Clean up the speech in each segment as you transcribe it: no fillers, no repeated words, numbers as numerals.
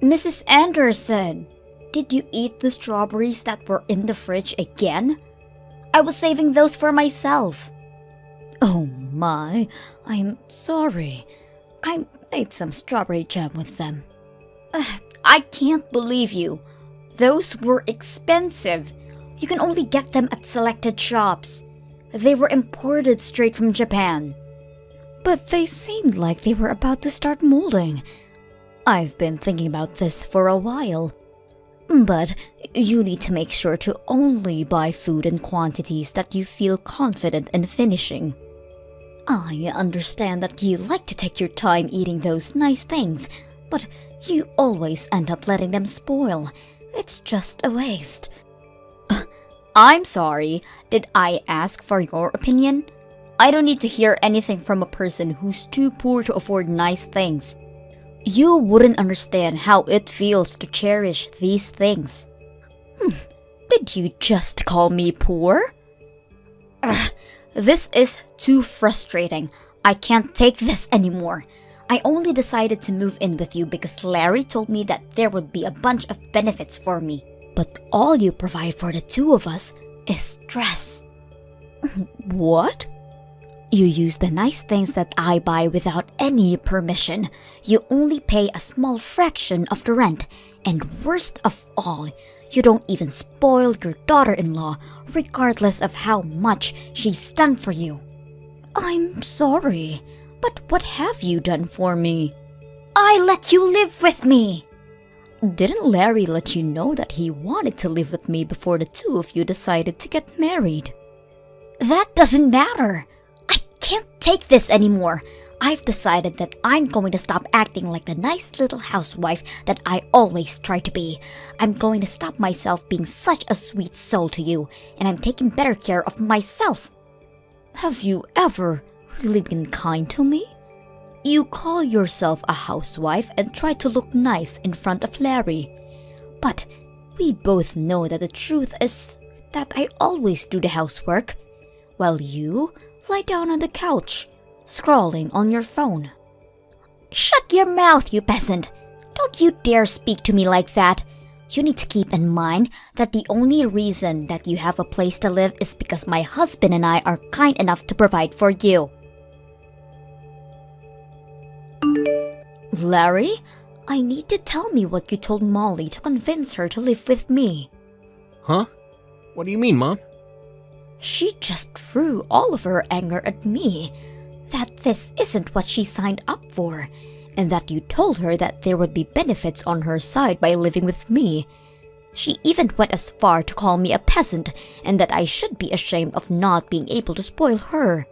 Mrs. Anderson, did you eat the strawberries that were in the fridge again? I was saving those for myself. Oh my, I'm sorry. I made some strawberry jam with them. I can't believe you. Those were expensive. You can only get them at selected shops. They were imported straight from Japan. But they seemed like they were about to start molding. I've been thinking about this for a while. But you need to make sure to only buy food in quantities that you feel confident in finishing. I understand that you like to take your time eating those nice things, but you always end up letting them spoil. It's just a waste. I'm sorry. Did I ask for your opinion? I don't need to hear anything from a person who's too poor to afford nice things. You wouldn't understand how it feels to cherish these things. Did you just call me poor? This is too frustrating. I can't take this anymore. I only decided to move in with you because Larry told me that there would be a bunch of benefits for me. But all you provide for the two of us is stress. What? You use the nice things that I buy without any permission. You only pay a small fraction of the rent. And worst of all, you don't even spoil your daughter-in-law, regardless of how much she's done for you. I'm sorry, but what have you done for me? I let you live with me! Didn't Larry let you know that he wanted to live with me before the two of you decided to get married? That doesn't matter. I can't take this anymore. I've decided that I'm going to stop acting like the nice little housewife that I always try to be. I'm going to stop myself being such a sweet soul to you, and I'm taking better care of myself. Have you ever really been kind to me? You call yourself a housewife and try to look nice in front of Larry. But we both know that the truth is that I always do the housework, while you lie down on the couch, scrolling on your phone. Shut your mouth, you peasant! Don't you dare speak to me like that! You need to keep in mind that the only reason that you have a place to live is because my husband and I are kind enough to provide for you. Larry, I need to tell me what you told Molly to convince her to live with me. Huh? What do you mean, Mom? She just threw all of her anger at me, that this isn't what she signed up for, and that you told her that there would be benefits on her side by living with me. She even went as far to call me a peasant, and that I should be ashamed of not being able to spoil her.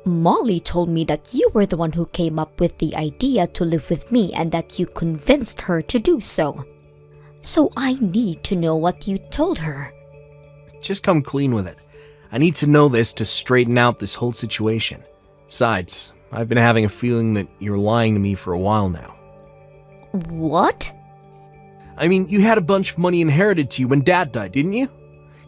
Molly told me that you were the one who came up with the idea to live with me and that you convinced her to do so. So I need to know what you told her. Just come clean with it. I need to know this to straighten out this whole situation. Besides, I've been having a feeling that you're lying to me for a while now. What? I mean, you had a bunch of money inherited to you when Dad died, didn't you?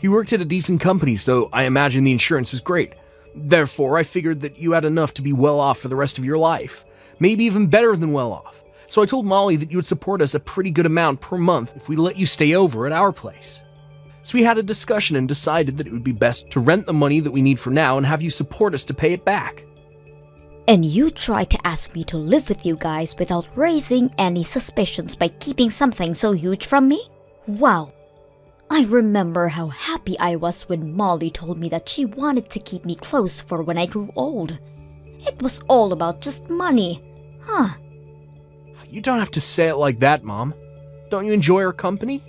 You worked at a decent company, so I imagine the insurance was great. Therefore, I figured that you had enough to be well off for the rest of your life. Maybe even better than well off. So I told Molly that you would support us a pretty good amount per month if we let you stay over at our place. So we had a discussion and decided that it would be best to rent the money that we need for now and have you support us to pay it back. And you tried to ask me to live with you guys without raising any suspicions by keeping something so huge from me? Wow. I remember how happy I was when Molly told me that she wanted to keep me close for when I grew old. It was all about just money. Huh. You don't have to say it like that, Mom. Don't you enjoy our company?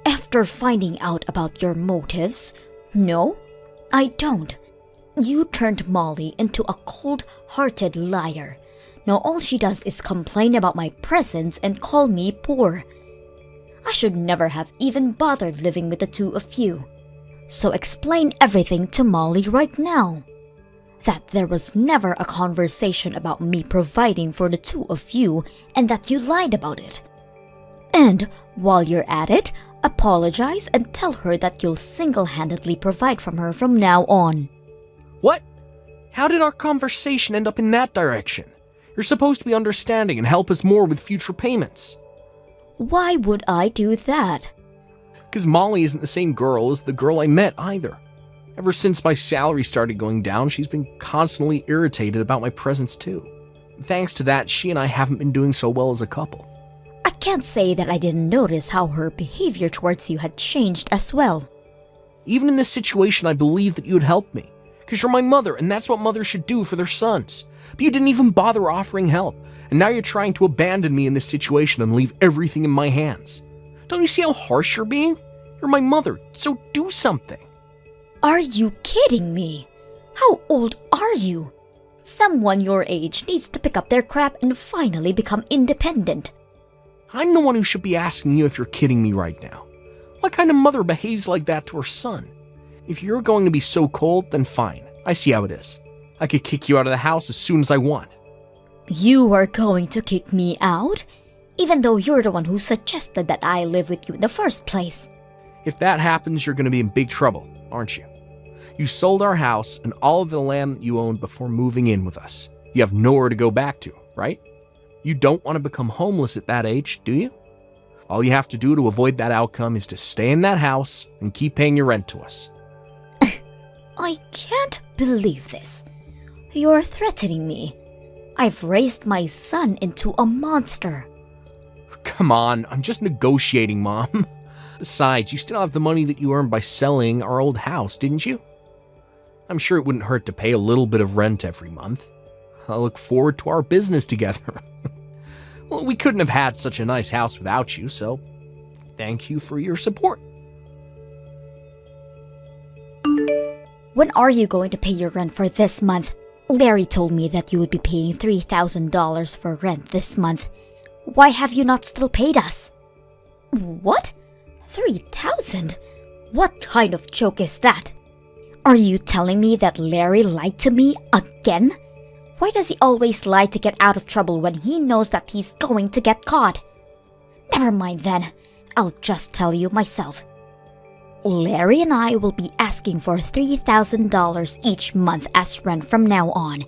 After finding out about your motives, no, I don't. You turned Molly into a cold-hearted liar. Now all she does is complain about my presence and call me poor. I should never have even bothered living with the two of you. So explain everything to Molly right now. That there was never a conversation about me providing for the two of you and that you lied about it. And while you're at it, apologize and tell her that you'll single-handedly provide from her from now on. What? How did our conversation end up in that direction? You're supposed to be understanding and help us more with future payments. Why would I do that? Because Molly isn't the same girl as the girl I met either. Ever since my salary started going down, she's been constantly irritated about my presence too. Thanks to that, she and I haven't been doing so well as a couple. I can't say that I didn't notice how her behavior towards you had changed as well. Even in this situation, I believe that you would help me. Because you're my mother, and that's what mothers should do for their sons. But you didn't even bother offering help, and now you're trying to abandon me in this situation and leave everything in my hands. Don't you see how harsh you're being? You're my mother, so do something. Are you kidding me? How old are you? Someone your age needs to pick up their crap and finally become independent. I'm the one who should be asking you if you're kidding me right now. What kind of mother behaves like that to her son? If you're going to be so cold, then fine. I see how it is. I could kick you out of the house as soon as I want. You are going to kick me out? Even though you're the one who suggested that I live with you in the first place. If that happens, you're going to be in big trouble, aren't you? You sold our house and all of the land that you owned before moving in with us. You have nowhere to go back to, right? You don't want to become homeless at that age, do you? All you have to do to avoid that outcome is to stay in that house and keep paying your rent to us. I can't believe this. You're threatening me. I've raised my son into a monster. Come on, I'm just negotiating, Mom. Besides, you still have the money that you earned by selling our old house, didn't you? I'm sure it wouldn't hurt to pay a little bit of rent every month. I look forward to our business together. Well, we couldn't have had such a nice house without you, so thank you for your support. When are you going to pay your rent for this month? Larry told me that you would be paying $3,000 for rent this month. Why have you not still paid us? What? 3,000? What kind of joke is that? Are you telling me that Larry lied to me again? Why does he always lie to get out of trouble when he knows that he's going to get caught? Never mind then. I'll just tell you myself. Larry and I will be asking for $3,000 each month as rent from now on.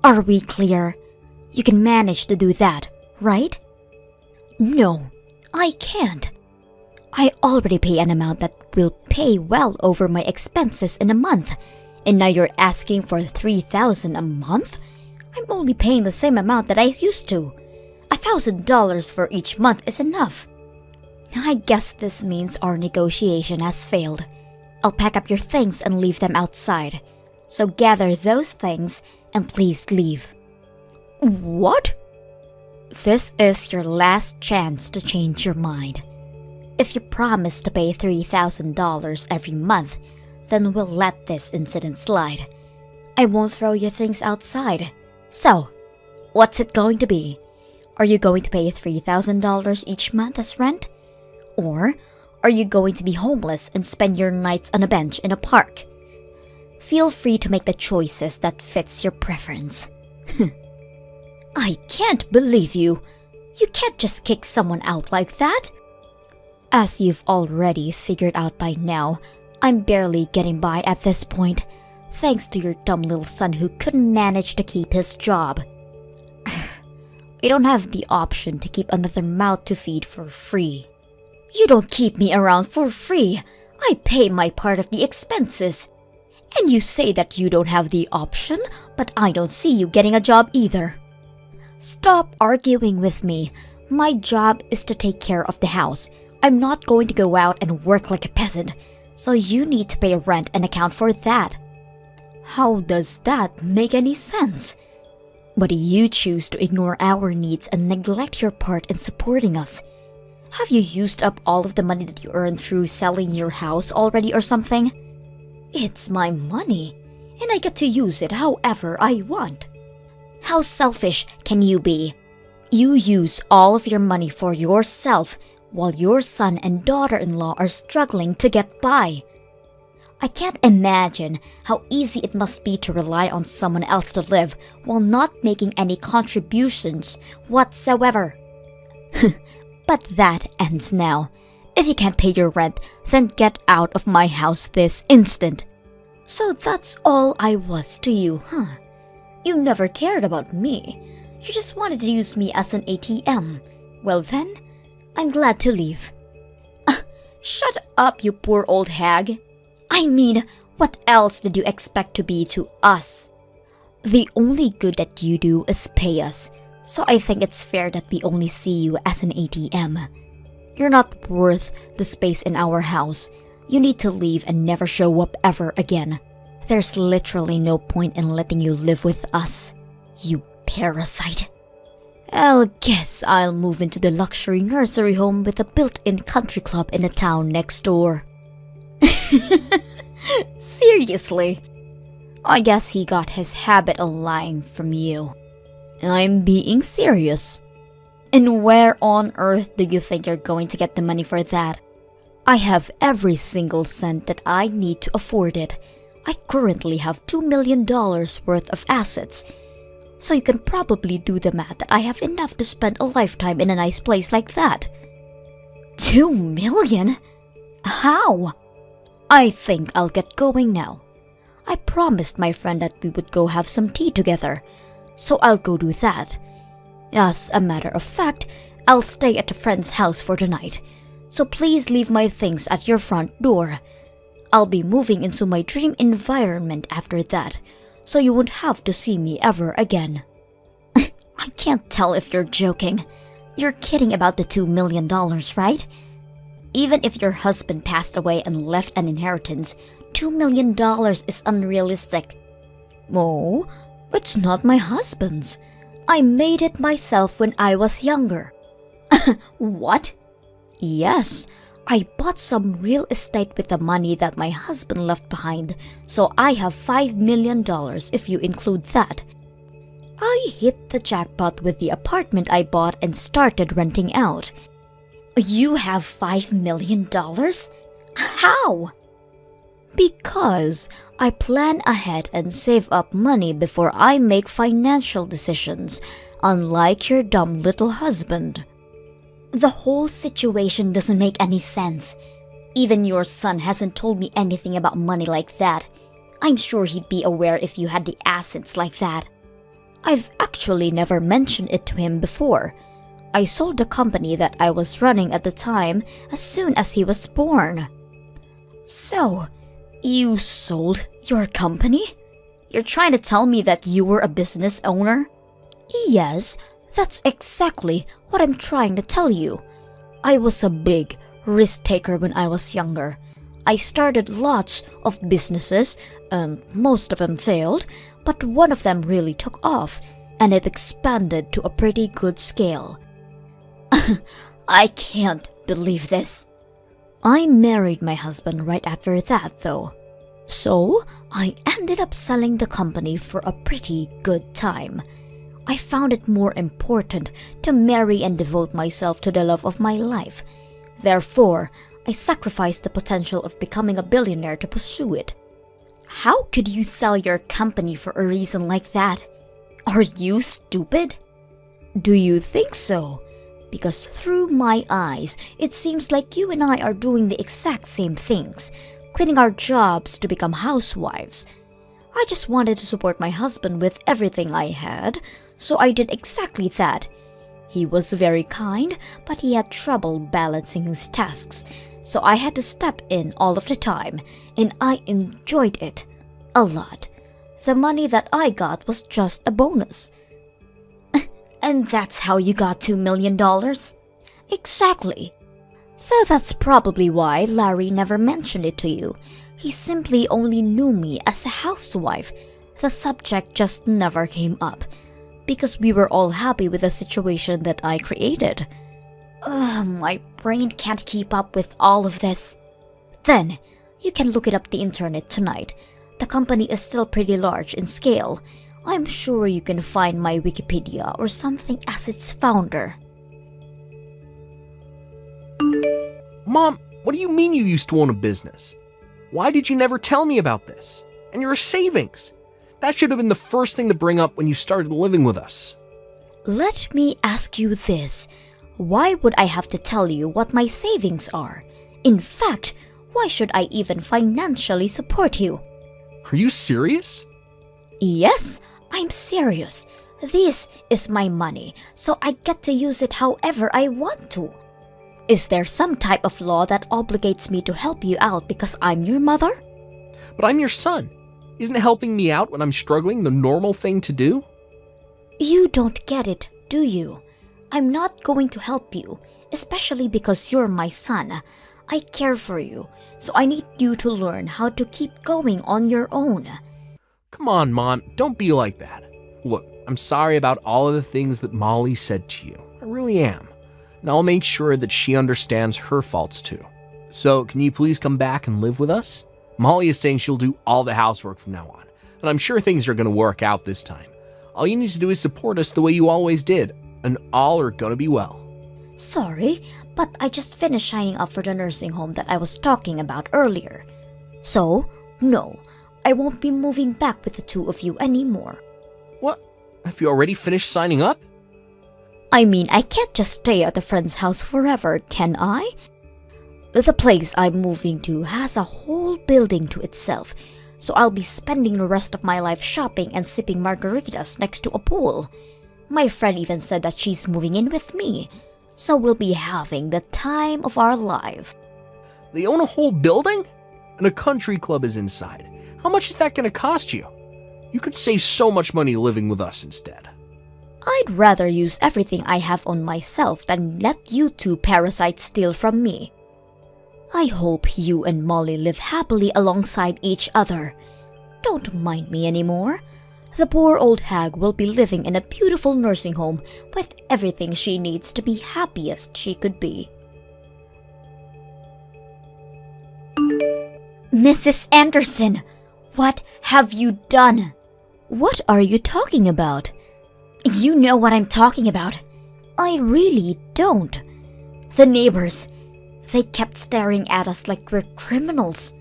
Are we clear? You can manage to do that, right? No, I can't. I already pay an amount that will pay well over my expenses in a month, and now you're asking for $3,000 a month? I'm only paying the same amount that I used to. $1,000 for each month is enough. I guess this means our negotiation has failed. I'll pack up your things and leave them outside. So gather those things and please leave. What? This is your last chance to change your mind. If you promise to pay $3,000 every month, then we'll let this incident slide. I won't throw your things outside. So, what's it going to be? Are you going to pay $3,000 each month as rent? Or are you going to be homeless and spend your nights on a bench in a park? Feel free to make the choices that fits your preference. I can't believe you. You can't just kick someone out like that. As you've already figured out by now, I'm barely getting by at this point, thanks to your dumb little son who couldn't manage to keep his job. We don't have the option to keep another mouth to feed for free. You don't keep me around for free. I pay my part of the expenses. And you say that you don't have the option, but I don't see you getting a job either. Stop arguing with me. My job is to take care of the house. I'm not going to go out and work like a peasant, so you need to pay rent and account for that. How does that make any sense? But you choose to ignore our needs and neglect your part in supporting us. Have you used up all of the money that you earned through selling your house already or something? It's my money, and I get to use it however I want. How selfish can you be? You use all of your money for yourself while your son and daughter-in-law are struggling to get by. I can't imagine how easy it must be to rely on someone else to live while not making any contributions whatsoever. But that ends now. If you can't pay your rent, then get out of my house this instant. So that's all I was to you, huh? You never cared about me. You just wanted to use me as an ATM. Well then, I'm glad to leave. Shut up, you poor old hag. I mean, what else did you expect to be to us? The only good that you do is pay us, so I think it's fair that we only see you as an ATM. You're not worth the space in our house. You need to leave and never show up ever again. There's literally no point in letting you live with us, you parasite. I guess I'll move into the luxury nursery home with a built-in country club in the town next door. Seriously? I guess he got his habit of lying from you. I'm being serious. And where on earth do you think you're going to get the money for that? I have every single cent that I need to afford it. I currently have $2 million worth of assets. So you can probably do the math that I have enough to spend a lifetime in a nice place like that. 2 million? How? I think I'll get going now. I promised my friend that we would go have some tea together, so I'll go do that. As a matter of fact, I'll stay at a friend's house for the night, so please leave my things at your front door. I'll be moving into my dream environment after that, so you won't have to see me ever again. I can't tell if you're joking. You're kidding about the $2 million, right? Even if your husband passed away and left an inheritance, $2 million is unrealistic. Oh, it's not my husband's. I made it myself when I was younger. What? Yes, I bought some real estate with the money that my husband left behind, so I have $5 million if you include that. I hit the jackpot with the apartment I bought and started renting out. You have $5 million? How? Because I plan ahead and save up money before I make financial decisions, unlike your dumb little husband. The whole situation doesn't make any sense. Even your son hasn't told me anything about money like that. I'm sure he'd be aware if you had the assets like that. I've actually never mentioned it to him before. I sold the company that I was running at the time as soon as he was born. So, you sold your company? You're trying to tell me that you were a business owner? Yes. That's exactly what I'm trying to tell you. I was a big risk taker when I was younger. I started lots of businesses, and most of them failed, but one of them really took off, and it expanded to a pretty good scale. I can't believe this. I married my husband right after that, though. So, I ended up selling the company for a pretty good time. I found it more important to marry and devote myself to the love of my life. Therefore, I sacrificed the potential of becoming a billionaire to pursue it. How could you sell your company for a reason like that? Are you stupid? Do you think so? Because through my eyes, it seems like you and I are doing the exact same things, quitting our jobs to become housewives. I just wanted to support my husband with everything I had, so I did exactly that. He was very kind, but he had trouble balancing his tasks, so I had to step in all of the time, and I enjoyed it a lot. The money that I got was just a bonus. And that's how you got $2 million? Exactly. So that's probably why Larry never mentioned it to you. He simply only knew me as a housewife. The subject just never came up, because we were all happy with the situation that I created. My brain can't keep up with all of this. Then, you can look it up the internet tonight. The company is still pretty large in scale. I'm sure you can find my Wikipedia or something as its founder. Mom, what do you mean you used to own a business? Why did you never tell me about this? And your savings? That should have been the first thing to bring up when you started living with us. Let me ask you this. Why would I have to tell you what my savings are? In fact, why should I even financially support you? Are you serious? Yes, I'm serious. This is my money, so I get to use it however I want to. Is there some type of law that obligates me to help you out because I'm your mother? But I'm your son. Isn't helping me out when I'm struggling the normal thing to do? You don't get it, do you? I'm not going to help you, especially because you're my son. I care for you, so I need you to learn how to keep going on your own. Come on, Mom, don't be like that. Look, I'm sorry about all of the things that Molly said to you. I really am. And I'll make sure that she understands her faults too. So, can you please come back and live with us? Molly is saying she'll do all the housework from now on, and I'm sure things are going to work out this time. All you need to do is support us the way you always did, and all are going to be well. Sorry, but I just finished signing up for the nursing home that I was talking about earlier. So, no, I won't be moving back with the two of you anymore. What? Have you already finished signing up? I mean, I can't just stay at a friend's house forever, can I? The place I'm moving to has a whole building to itself, so I'll be spending the rest of my life shopping and sipping margaritas next to a pool. My friend even said that she's moving in with me, so we'll be having the time of our life. They own a whole building? And a country club is inside. How much is that going to cost you? You could save so much money living with us instead. I'd rather use everything I have on myself than let you two parasites steal from me. I hope you and Molly live happily alongside each other. Don't mind me anymore. The poor old hag will be living in a beautiful nursing home with everything she needs to be happiest she could be. Mrs. Anderson, what have you done? What are you talking about? You know what I'm talking about. I really don't. The neighbors, they kept staring at us like we're criminals.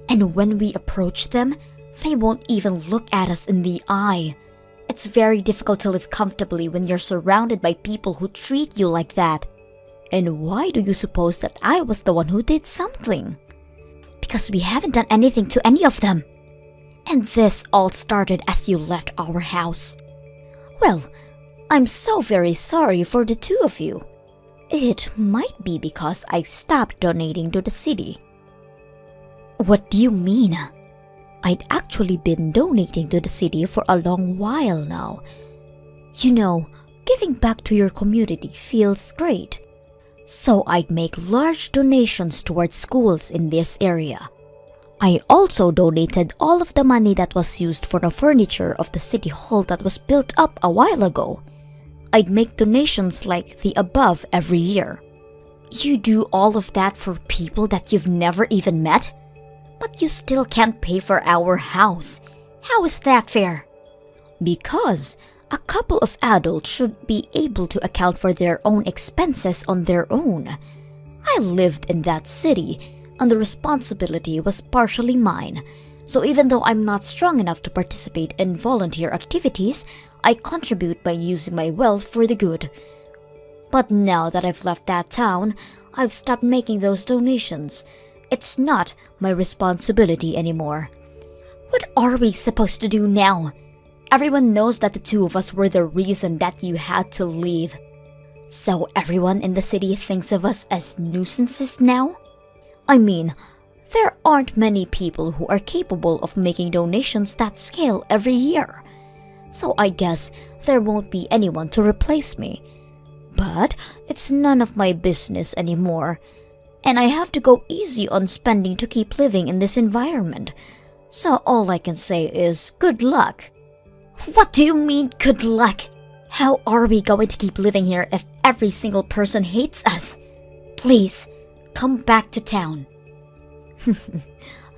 And when we approach them, they won't even look at us in the eye. It's very difficult to live comfortably when you're surrounded by people who treat you like that. And why do you suppose that I was the one who did something? Because we haven't done anything to any of them. And this all started as you left our house. Well, I'm so very sorry for the two of you. It might be because I stopped donating to the city. What do you mean? I'd actually been donating to the city for a long while now. You know, giving back to your community feels great. So I'd make large donations towards schools in this area. I also donated all of the money that was used for the furniture of the city hall that was built up a while ago. I'd make donations like the above every year. You do all of that for people that you've never even met? But you still can't pay for our house. How is that fair? Because a couple of adults should be able to account for their own expenses on their own. I lived in that city, and the responsibility was partially mine. So even though I'm not strong enough to participate in volunteer activities, I contribute by using my wealth for the good. But now that I've left that town, I've stopped making those donations. It's not my responsibility anymore. What are we supposed to do now? Everyone knows that the two of us were the reason that you had to leave. So everyone in the city thinks of us as nuisances now? I mean, there aren't many people who are capable of making donations that scale every year. So I guess there won't be anyone to replace me. But it's none of my business anymore. And I have to go easy on spending to keep living in this environment. So all I can say is good luck. What do you mean, good luck? How are we going to keep living here if every single person hates us? Please, come back to town.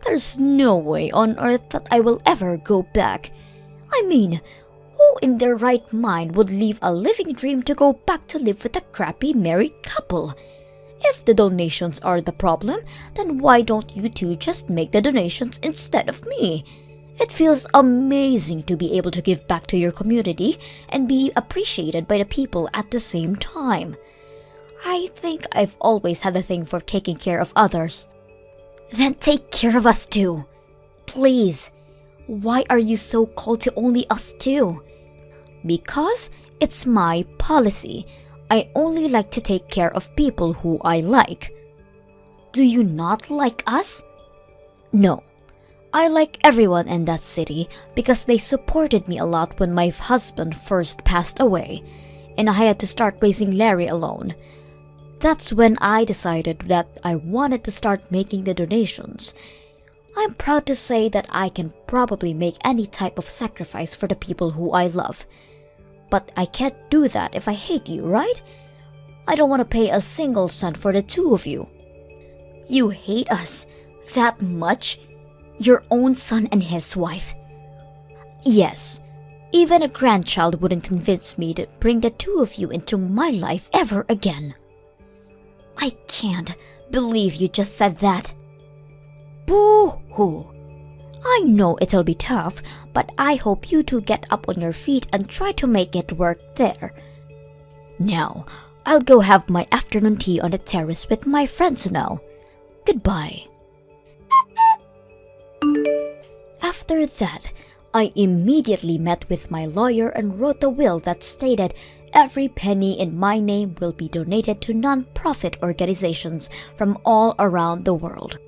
There's no way on earth that I will ever go back. I mean, who in their right mind would leave a living dream to go back to live with a crappy married couple? If the donations are the problem, then why don't you two just make the donations instead of me? It feels amazing to be able to give back to your community and be appreciated by the people at the same time. I think I've always had a thing for taking care of others. Then take care of us too. Please. Why are you so cold to only us two? Because it's my policy. I only like to take care of people who I like. Do you not like us? No. I like everyone in that city because they supported me a lot when my husband first passed away, and I had to start raising Larry alone. That's when I decided that I wanted to start making the donations. I'm proud to say that I can probably make any type of sacrifice for the people who I love. But I can't do that if I hate you, right? I don't want to pay a single cent for the two of you. You hate us that much? Your own son and his wife? Yes. Even a grandchild wouldn't convince me to bring the two of you into my life ever again. I can't believe you just said that. Boo-hoo. I know it'll be tough, but I hope you two get up on your feet and try to make it work there. Now, I'll go have my afternoon tea on the terrace with my friends now. Goodbye. After that, I immediately met with my lawyer and wrote a will that stated every penny in my name will be donated to non-profit organizations from all around the world.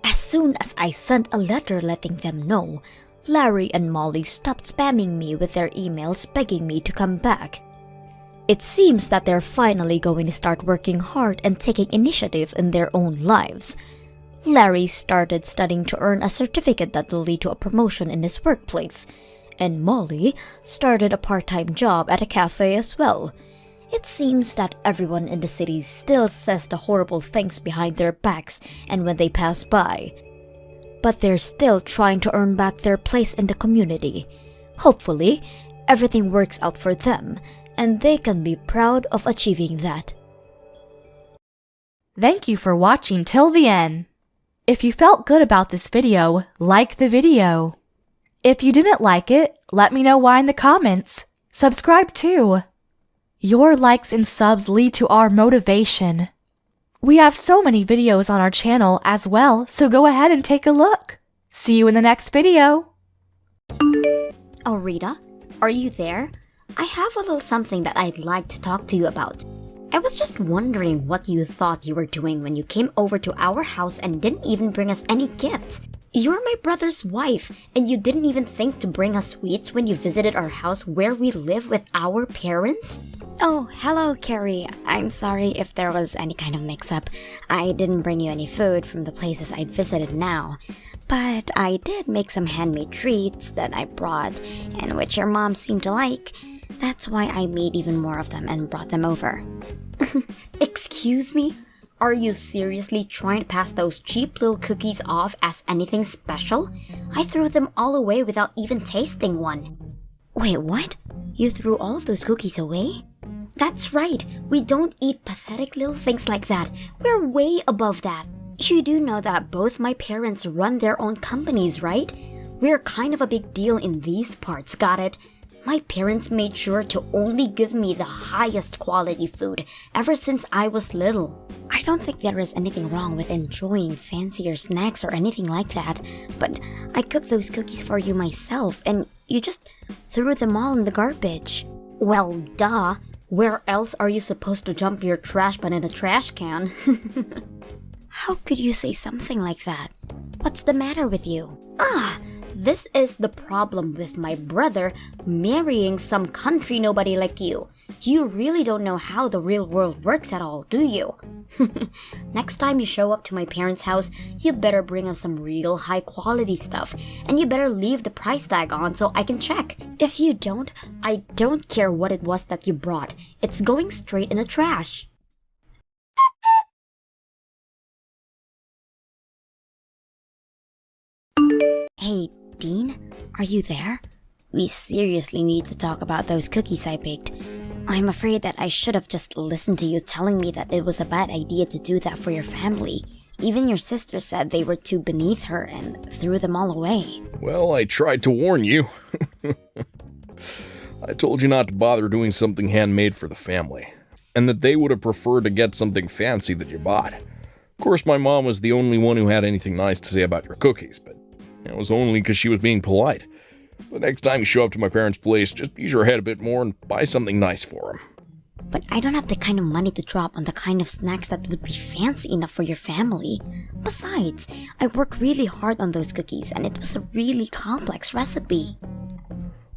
As soon as I sent a letter letting them know, Larry and Molly stopped spamming me with their emails begging me to come back. It seems that they're finally going to start working hard and taking initiatives in their own lives. Larry started studying to earn a certificate that will lead to a promotion in his workplace, and Molly started a part-time job at a cafe as well. It seems that everyone in the city still says the horrible things behind their backs and when they pass by. But they're still trying to earn back their place in the community. Hopefully, everything works out for them, and they can be proud of achieving that. Thank you for watching till the end. If you felt good about this video, like the video. If you didn't like it, let me know why in the comments. Subscribe too. Your likes and subs lead to our motivation. We have so many videos on our channel as well, so go ahead and take a look. See you in the next video. Oh, Rita, are you there? I have a little something that I'd like to talk to you about. I was just wondering what you thought you were doing when you came over to our house and didn't even bring us any gifts. You're my brother's wife, and you didn't even think to bring us sweets when you visited our house where we live with our parents? Oh, hello, Carrie. I'm sorry if there was any kind of mix-up. I didn't bring you any food from the places I'd visited now. But I did make some handmade treats that I brought, and which your mom seemed to like. That's why I made even more of them and brought them over. Excuse me? Are you seriously trying to pass those cheap little cookies off as anything special? I threw them all away without even tasting one. Wait, what? You threw all of those cookies away? That's right. We don't eat pathetic little things like that. We're way above that. You do know that both my parents run their own companies, right? We're kind of a big deal in these parts, got it? My parents made sure to only give me the highest quality food ever since I was little. I don't think there is anything wrong with enjoying fancier snacks or anything like that, but I cooked those cookies for you myself, and you just threw them all in the garbage. Well, duh. Where else are you supposed to dump your trash but in a trash can? How could you say something like that? What's the matter with you? This is the problem with my brother marrying some country nobody like you. You really don't know how the real world works at all, do you? Next time you show up to my parents' house, you better bring us some real high quality stuff, and you better leave the price tag on so I can check. If you don't, I don't care what it was that you brought. It's going straight in the trash. Hey, Dean, are you there? We seriously need to talk about those cookies I baked. I'm afraid that I should have just listened to you telling me that it was a bad idea to do that for your family. Even your sister said they were too beneath her and threw them all away. Well, I tried to warn you. I told you not to bother doing something handmade for the family, and that they would have preferred to get something fancy that you bought. Of course, my mom was the only one who had anything nice to say about your cookies, but it was only because she was being polite. The next time you show up to my parents' place, just use your head a bit more and buy something nice for them. But I don't have the kind of money to drop on the kind of snacks that would be fancy enough for your family. Besides, I worked really hard on those cookies and it was a really complex recipe.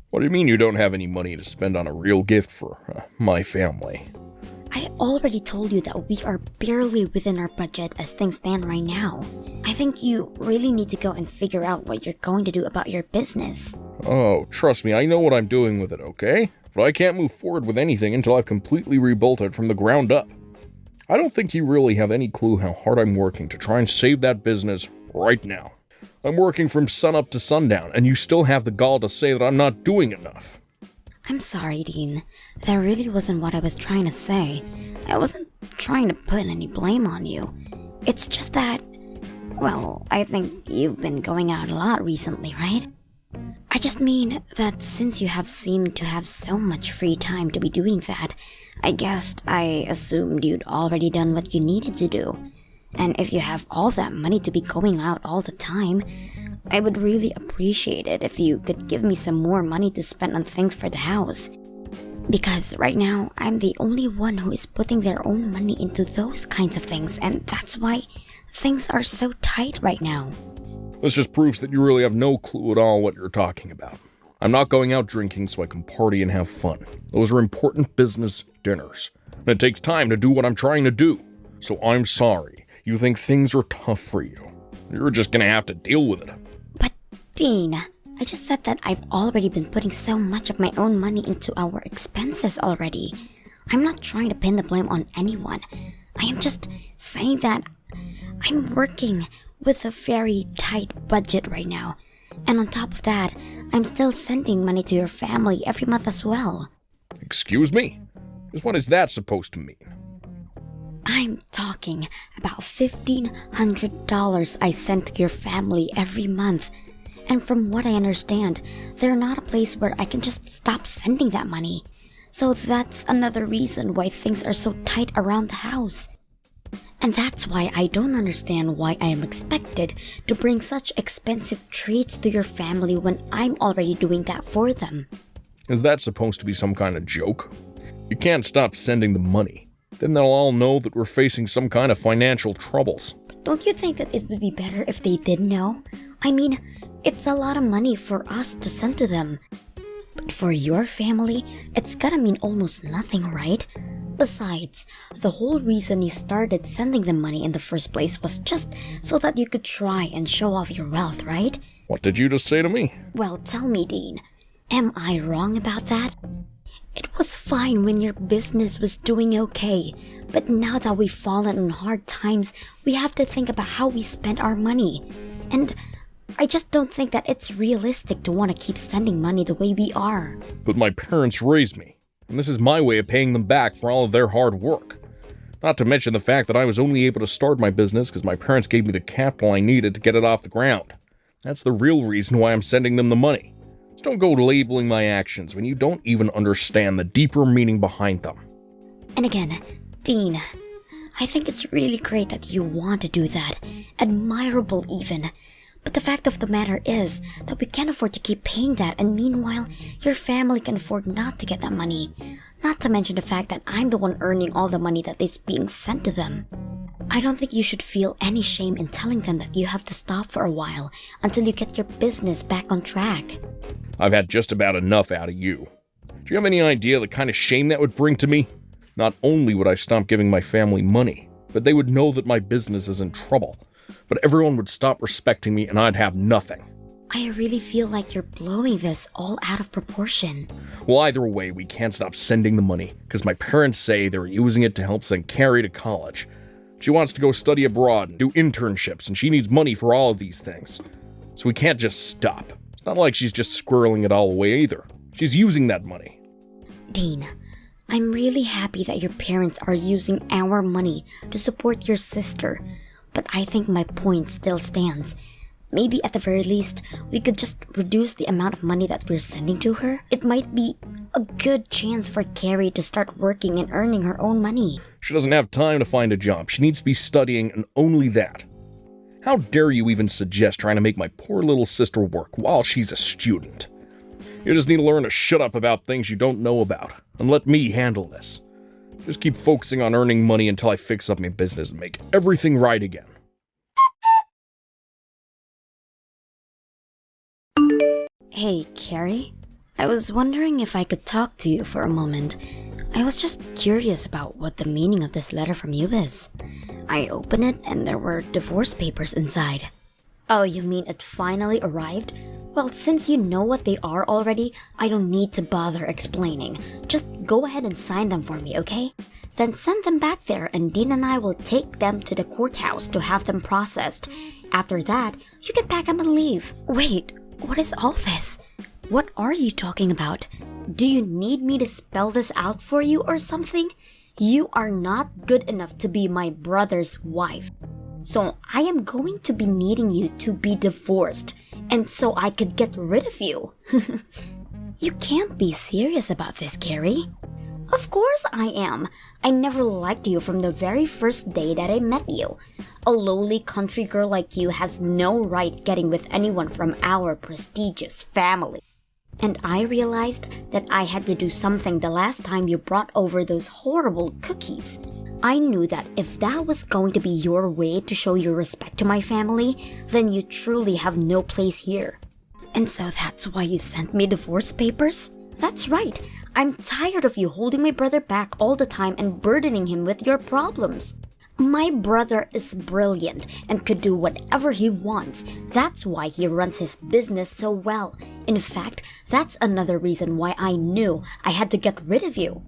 What do you mean you don't have any money to spend on a real gift for my family? I already told you that we are barely within our budget as things stand right now. I think you really need to go and figure out what you're going to do about your business. Oh, trust me, I know what I'm doing with it, okay? But I can't move forward with anything until I've completely rebuilt it from the ground up. I don't think you really have any clue how hard I'm working to try and save that business right now. I'm working from sunup to sundown, and you still have the gall to say that I'm not doing enough. I'm sorry, Dean. That really wasn't what I was trying to say. I wasn't trying to put any blame on you. It's just that, well, I think you've been going out a lot recently, right? I just mean that since you have seemed to have so much free time to be doing that, I assumed you'd already done what you needed to do. And if you have all that money to be going out all the time, I would really appreciate it if you could give me some more money to spend on things for the house. Because right now, I'm the only one who is putting their own money into those kinds of things, and that's why things are so tight right now. This just proves that you really have no clue at all what you're talking about. I'm not going out drinking so I can party and have fun. Those are important business dinners. And it takes time to do what I'm trying to do. So I'm sorry. You think things are tough for you. You're just gonna have to deal with it. But, Dean, I just said that I've already been putting so much of my own money into our expenses already. I'm not trying to pin the blame on anyone. I am just saying that I'm working with a very tight budget right now. And on top of that, I'm still sending money to your family every month as well. Excuse me? Just what is that supposed to mean? I'm talking about $1,500 I send to your family every month. And from what I understand, they're not a place where I can just stop sending that money. So that's another reason why things are so tight around the house. And that's why I don't understand why I am expected to bring such expensive treats to your family when I'm already doing that for them. Is that supposed to be some kind of joke? You can't stop sending the money. Then they'll all know that we're facing some kind of financial troubles. But don't you think that it would be better if they did know? I mean, it's a lot of money for us to send to them. But for your family, it's gotta mean almost nothing, right? Besides, the whole reason you started sending them money in the first place was just so that you could try and show off your wealth, right? What did you just say to me? Well, tell me, Dean, am I wrong about that? It was fine when your business was doing okay, but now that we've fallen on hard times, we have to think about how we spend our money. And I just don't think that it's realistic to want to keep sending money the way we are. But my parents raised me, and this is my way of paying them back for all of their hard work. Not to mention the fact that I was only able to start my business because my parents gave me the capital I needed to get it off the ground. That's the real reason why I'm sending them the money. Just don't go labeling my actions when you don't even understand the deeper meaning behind them. And again, Dean, I think it's really great that you want to do that. Admirable even. But the fact of the matter is that we can't afford to keep paying that, and meanwhile, your family can afford not to get that money. Not to mention the fact that I'm the one earning all the money that is being sent to them. I don't think you should feel any shame in telling them that you have to stop for a while until you get your business back on track. I've had just about enough out of you. Do you have any idea the kind of shame that would bring to me? Not only would I stop giving my family money, but they would know that my business is in trouble. But everyone would stop respecting me and I'd have nothing. I really feel like you're blowing this all out of proportion. Well, either way, we can't stop sending the money, because my parents say they're using it to help send Carrie to college. She wants to go study abroad and do internships, and she needs money for all of these things. So we can't just stop. It's not like she's just squirreling it all away either. She's using that money. Dean, I'm really happy that your parents are using our money to support your sister, but I think my point still stands. Maybe at the very least, we could just reduce the amount of money that we're sending to her. It might be a good chance for Carrie to start working and earning her own money. She doesn't have time to find a job. She needs to be studying, and only that. How dare you even suggest trying to make my poor little sister work while she's a student? You just need to learn to shut up about things you don't know about, and let me handle this. Just keep focusing on earning money until I fix up my business and make everything right again. Hey, Carrie. I was wondering if I could talk to you for a moment. I was just curious about what the meaning of this letter from you is. I opened it and there were divorce papers inside. Oh, you mean it finally arrived? Well, since you know what they are already, I don't need to bother explaining. Just go ahead and sign them for me, okay? Then send them back there and Dean and I will take them to the courthouse to have them processed. After that, you can pack them and leave. Wait, what is all this? What are you talking about? Do you need me to spell this out for you or something? You are not good enough to be my brother's wife. So I am going to be needing you to be divorced, and so I could get rid of you. You can't be serious about this, Carrie. Of course I am. I never liked you from the very first day that I met you. A lowly country girl like you has no right getting with anyone from our prestigious family. And I realized that I had to do something the last time you brought over those horrible cookies. I knew that if that was going to be your way to show your respect to my family, then you truly have no place here. And so that's why you sent me divorce papers? That's right. I'm tired of you holding my brother back all the time and burdening him with your problems. My brother is brilliant and could do whatever he wants. That's why he runs his business so well. In fact, that's another reason why I knew I had to get rid of you.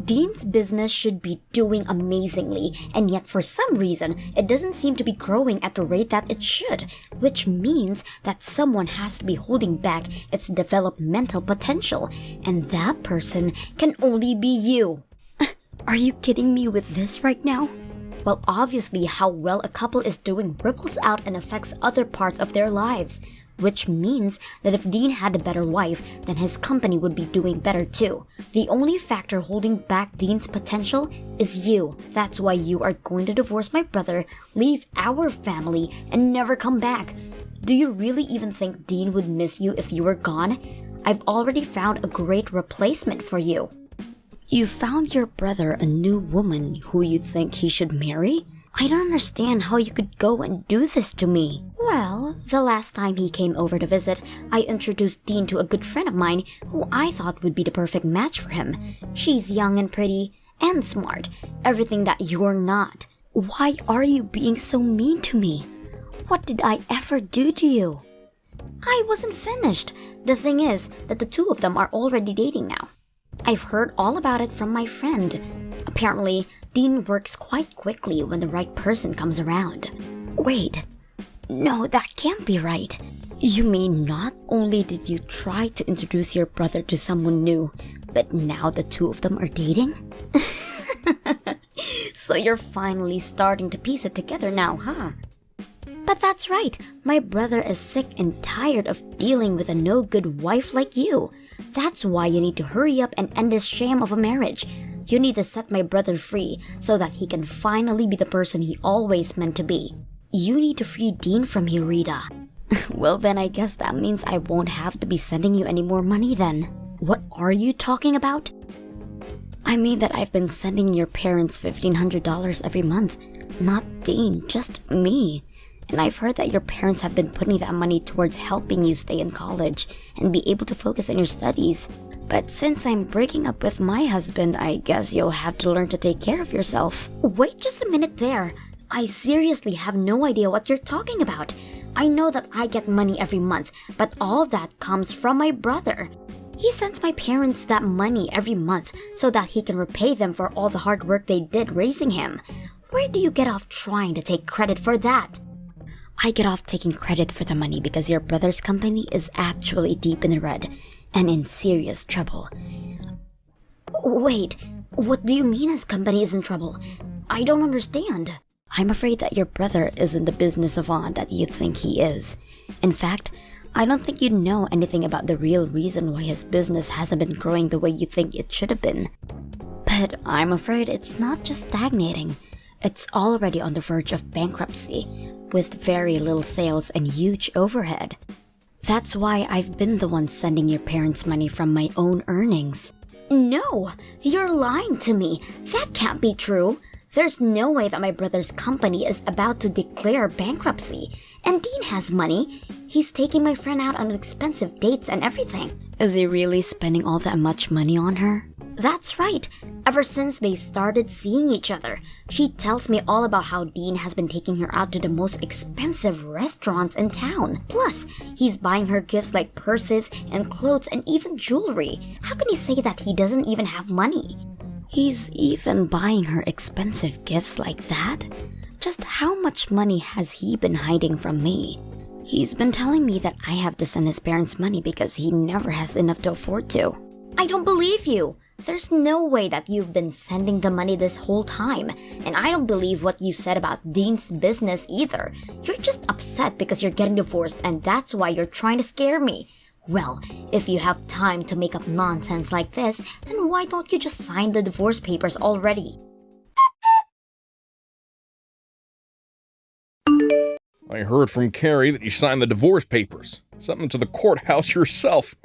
Dean's business should be doing amazingly, and yet for some reason, it doesn't seem to be growing at the rate that it should, which means that someone has to be holding back its developmental potential, and that person can only be you. Are you kidding me with this right now? Well, obviously, how well a couple is doing ripples out and affects other parts of their lives, which means that if Dean had a better wife, then his company would be doing better too. The only factor holding back Dean's potential is you. That's why you are going to divorce my brother, leave our family, and never come back. Do you really even think Dean would miss you if you were gone? I've already found a great replacement for you. You found your brother a new woman who you think he should marry? I don't understand how you could go and do this to me. Well, the last time he came over to visit, I introduced Dean to a good friend of mine who I thought would be the perfect match for him. She's young and pretty and smart, everything that you're not. Why are you being so mean to me? What did I ever do to you? I wasn't finished. The thing is that the two of them are already dating now. I've heard all about it from my friend. Apparently, Dean works quite quickly when the right person comes around. Wait, no, that can't be right. You mean not only did you try to introduce your brother to someone new, but now the two of them are dating? So you're finally starting to piece it together now, huh? But that's right, my brother is sick and tired of dealing with a no-good wife like you. That's why you need to hurry up and end this sham of a marriage. You need to set my brother free so that he can finally be the person he always meant to be. You need to free Dean from you, Rita. Well, then I guess that means I won't have to be sending you any more money then. What are you talking about? I mean that I've been sending your parents $1,500 every month. Not Dean, just me. And I've heard that your parents have been putting that money towards helping you stay in college and be able to focus on your studies. But since I'm breaking up with my husband, I guess you'll have to learn to take care of yourself. Wait just a minute there. I seriously have no idea what you're talking about. I know that I get money every month, but all that comes from my brother. He sends my parents that money every month so that he can repay them for all the hard work they did raising him. Where do you get off trying to take credit for that? I get off taking credit for the money because your brother's company is actually deep in the red and in serious trouble. Wait, what do you mean his company is in trouble? I don't understand. I'm afraid that your brother isn't the business savant that you think he is. In fact, I don't think you know anything about the real reason why his business hasn't been growing the way you think it should have been. But I'm afraid it's not just stagnating. It's already on the verge of bankruptcy, with very little sales and huge overhead. That's why I've been the one sending your parents money from my own earnings. No, you're lying to me. That can't be true. There's no way that my brother's company is about to declare bankruptcy. And Dean has money. He's taking my friend out on expensive dates and everything. Is he really spending all that much money on her? That's right. Ever since they started seeing each other, she tells me all about how Dean has been taking her out to the most expensive restaurants in town. Plus, he's buying her gifts like purses and clothes and even jewelry. How can he say that he doesn't even have money? He's even buying her expensive gifts like that? Just how much money has he been hiding from me? He's been telling me that I have to send his parents money because he never has enough to afford to. I don't believe you. There's no way that you've been sending the money this whole time. And I don't believe what you said about Dean's business either. You're just upset because you're getting divorced and that's why you're trying to scare me. Well, if you have time to make up nonsense like this, then why don't you just sign the divorce papers already? I heard from Carrie that you signed the divorce papers. Something to the courthouse yourself.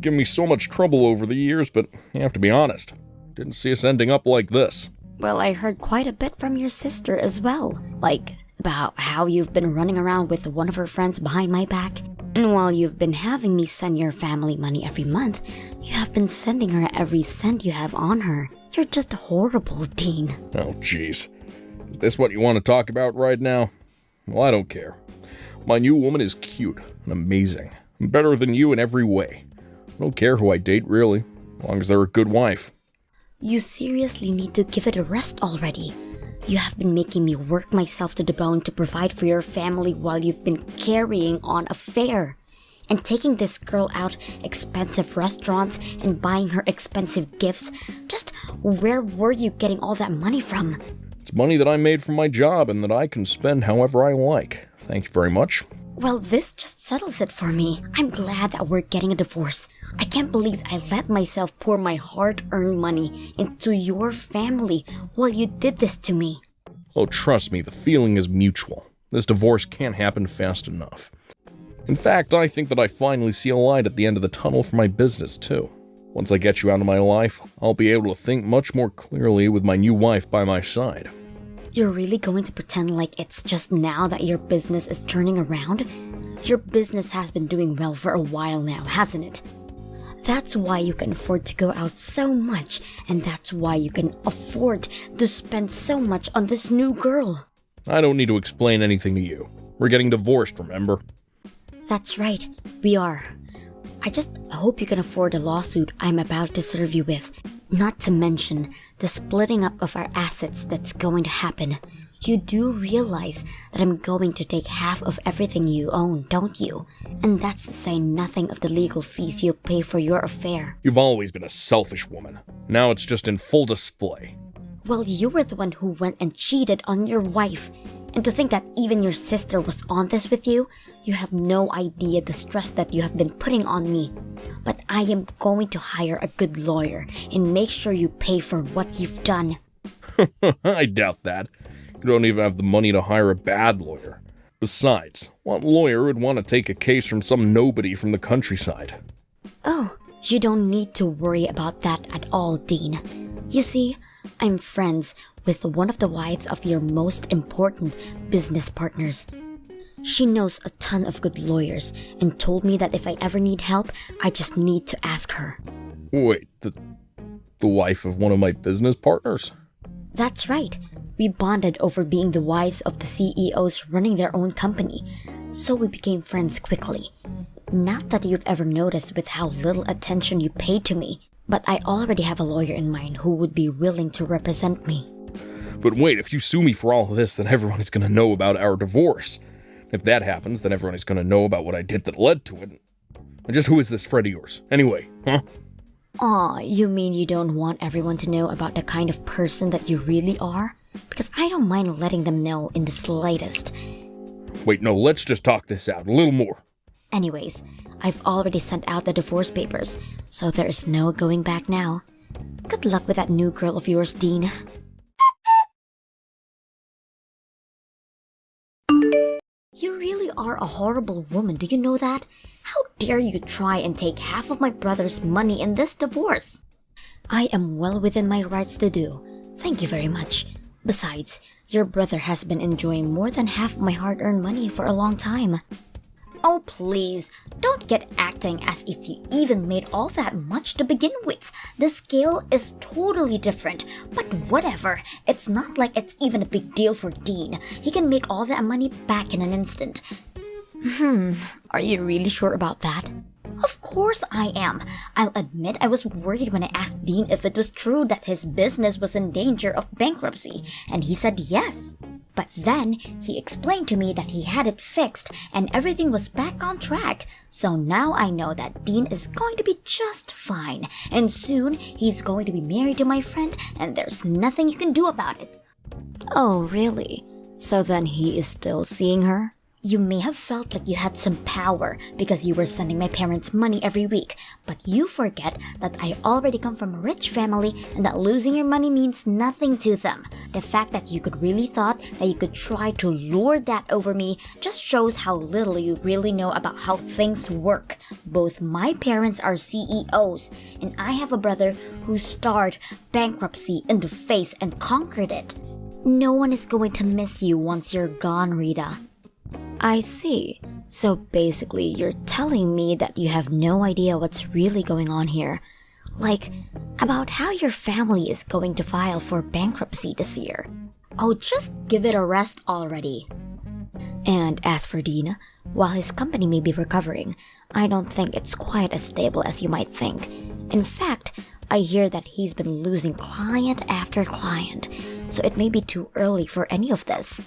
Given me so much trouble over the years, but you have to be honest. Didn't see us ending up like this. Well, I heard quite a bit from your sister as well. Like, about how you've been running around with one of her friends behind my back. And while you've been having me send your family money every month, you have been sending her every cent you have on her. You're just horrible, Dean. Oh, jeez. Is this what you want to talk about right now? Well, I don't care. My new woman is cute and amazing. And better than you in every way. I don't care who I date, really, as long as they're a good wife. You seriously need to give it a rest already. You have been making me work myself to the bone to provide for your family while you've been carrying on a affair. And taking this girl out expensive restaurants and buying her expensive gifts. Just where were you getting all that money from? It's money that I made from my job and that I can spend however I like. Thank you very much. Well, this just settles it for me. I'm glad that we're getting a divorce. I can't believe I let myself pour my hard-earned money into your family while you did this to me. Oh, trust me, the feeling is mutual. This divorce can't happen fast enough. In fact, I think that I finally see a light at the end of the tunnel for my business, too. Once I get you out of my life, I'll be able to think much more clearly with my new wife by my side. You're really going to pretend like it's just now that your business is turning around? Your business has been doing well for a while now, hasn't it? That's why you can afford to go out so much, and that's why you can afford to spend so much on this new girl. I don't need to explain anything to you. We're getting divorced, remember? That's right, we are. I just hope you can afford the lawsuit I'm about to serve you with. Not to mention the splitting up of our assets that's going to happen. You do realize that I'm going to take half of everything you own, don't you? And that's to say nothing of the legal fees you'll pay for your affair. You've always been a selfish woman. Now it's just in full display. Well, you were the one who went and cheated on your wife. And to think that even your sister was on this with you, you have no idea the stress that you have been putting on me. But I am going to hire a good lawyer and make sure you pay for what you've done. I doubt that. You don't even have the money to hire a bad lawyer. Besides, what lawyer would want to take a case from some nobody from the countryside? Oh, you don't need to worry about that at all, Dean. You see, I'm friends with one of the wives of your most important business partners. She knows a ton of good lawyers and told me that if I ever need help, I just need to ask her. Wait, the wife of one of my business partners? That's right. We bonded over being the wives of the CEOs running their own company, so we became friends quickly. Not that you've ever noticed with how little attention you paid to me, but I already have a lawyer in mind who would be willing to represent me. But wait, if you sue me for all of this, then everyone is going to know about our divorce. If that happens, then everyone is going to know about what I did that led to it. And just who is this friend of yours, anyway, huh? Aw, you mean you don't want everyone to know about the kind of person that you really are? Because I don't mind letting them know in the slightest. Wait, no, let's just talk this out a little more. Anyways, I've already sent out the divorce papers, so there is no going back now. Good luck with that new girl of yours, Dean. You really are a horrible woman, do you know that? How dare you try and take half of my brother's money in this divorce? I am well within my rights to do. Thank you very much. Besides, your brother has been enjoying more than half my hard-earned money for a long time. Oh, please, don't get acting as if you even made all that much to begin with. The scale is totally different, but whatever. It's not like it's even a big deal for Dean. He can make all that money back in an instant. Are you really sure about that? Of course I am. I'll admit I was worried when I asked Dean if it was true that his business was in danger of bankruptcy, and he said yes. But then he explained to me that he had it fixed and everything was back on track. So now I know that Dean is going to be just fine, and soon he's going to be married to my friend, and there's nothing you can do about it. Oh, really? So then he is still seeing her? You may have felt like you had some power because you were sending my parents money every week, but you forget that I already come from a rich family and that losing your money means nothing to them. The fact that you could really thought that you could try to lord that over me just shows how little you really know about how things work. Both my parents are CEOs, and I have a brother who stared bankruptcy in the face and conquered it. No one is going to miss you once you're gone, Rita. I see. So basically, you're telling me that you have no idea what's really going on here. Like, about how your family is going to file for bankruptcy this year. Oh, just give it a rest already. And as for Dean, while his company may be recovering, I don't think it's quite as stable as you might think. In fact, I hear that he's been losing client after client, so it may be too early for any of this.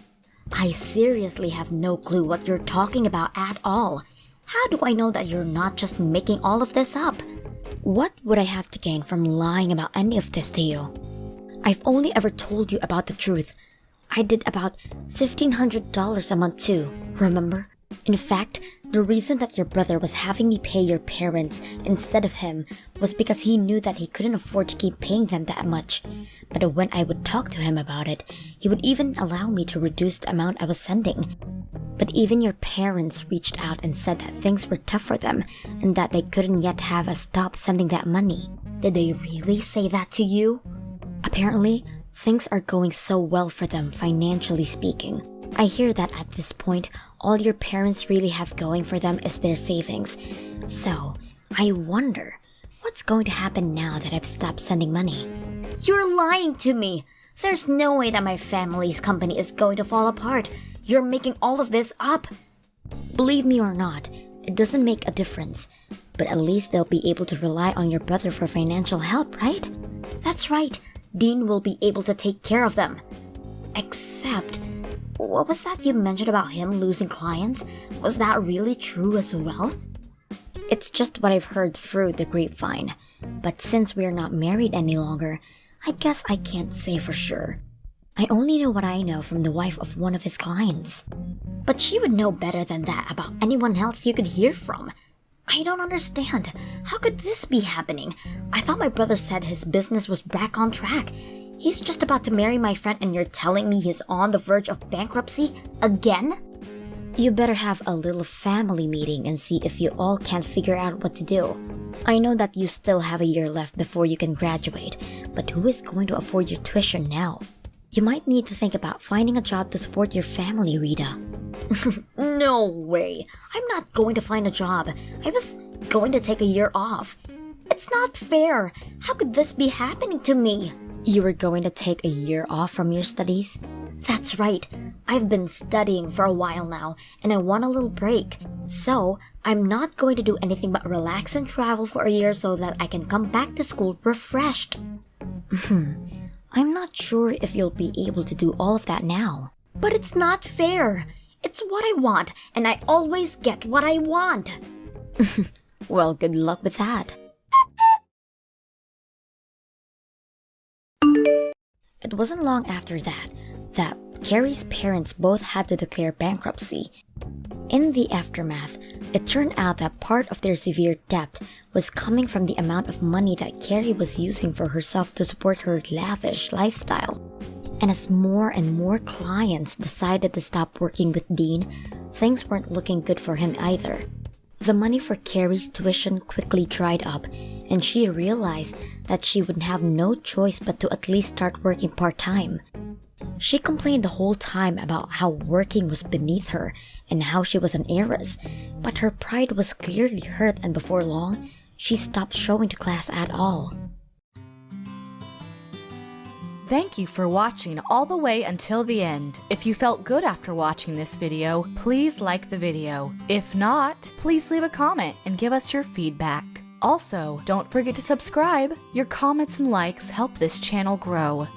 I seriously have no clue what you're talking about at all. How do I know that you're not just making all of this up? What would I have to gain from lying about any of this to you? I've only ever told you about the truth. I did about $1,500 a month too, remember? In fact, the reason that your brother was having me pay your parents instead of him was because he knew that he couldn't afford to keep paying them that much. But when I would talk to him about it, he would even allow me to reduce the amount I was sending. But even your parents reached out and said that things were tough for them and that they couldn't yet have us stop sending that money. Did they really say that to you? Apparently, things are going so well for them financially speaking. I hear that at this point, all your parents really have going for them is their savings. So, I wonder, what's going to happen now that I've stopped sending money? You're lying to me! There's no way that my family's company is going to fall apart. You're making all of this up. Believe me or not, it doesn't make a difference. But at least they'll be able to rely on your brother for financial help, right? That's right. Dean will be able to take care of them. Except, what was that you mentioned about him losing clients? Was that really true as well? It's just what I've heard through the grapevine. But since we're not married any longer, I guess I can't say for sure. I only know what I know from the wife of one of his clients. But she would know better than that about anyone else you could hear from. I don't understand. How could this be happening? I thought my brother said his business was back on track. He's just about to marry my friend and you're telling me he's on the verge of bankruptcy again? You better have a little family meeting and see if you all can't figure out what to do. I know that you still have a year left before you can graduate, but who is going to afford your tuition now? You might need to think about finding a job to support your family, Rita. No way. I'm not going to find a job. I was going to take a year off. It's not fair. How could this be happening to me? You were going to take a year off from your studies? That's right. I've been studying for a while now, and I want a little break. So, I'm not going to do anything but relax and travel for a year so that I can come back to school refreshed. I'm not sure if you'll be able to do all of that now. But it's not fair. It's what I want, and I always get what I want. Well, good luck with that. It wasn't long after that Carrie's parents both had to declare bankruptcy. In the aftermath, it turned out that part of their severe debt was coming from the amount of money that Carrie was using for herself to support her lavish lifestyle. And as more and more clients decided to stop working with Dean, things weren't looking good for him either. The money for Carrie's tuition quickly dried up, and she realized that she would have no choice but to at least start working part-time. She complained the whole time about how working was beneath her and how she was an heiress, but her pride was clearly hurt, and before long, she stopped showing to class at all. Thank you for watching all the way until the end. If you felt good after watching this video, please like the video. If not, please leave a comment and give us your feedback. Also, don't forget to subscribe. Your comments and likes help this channel grow.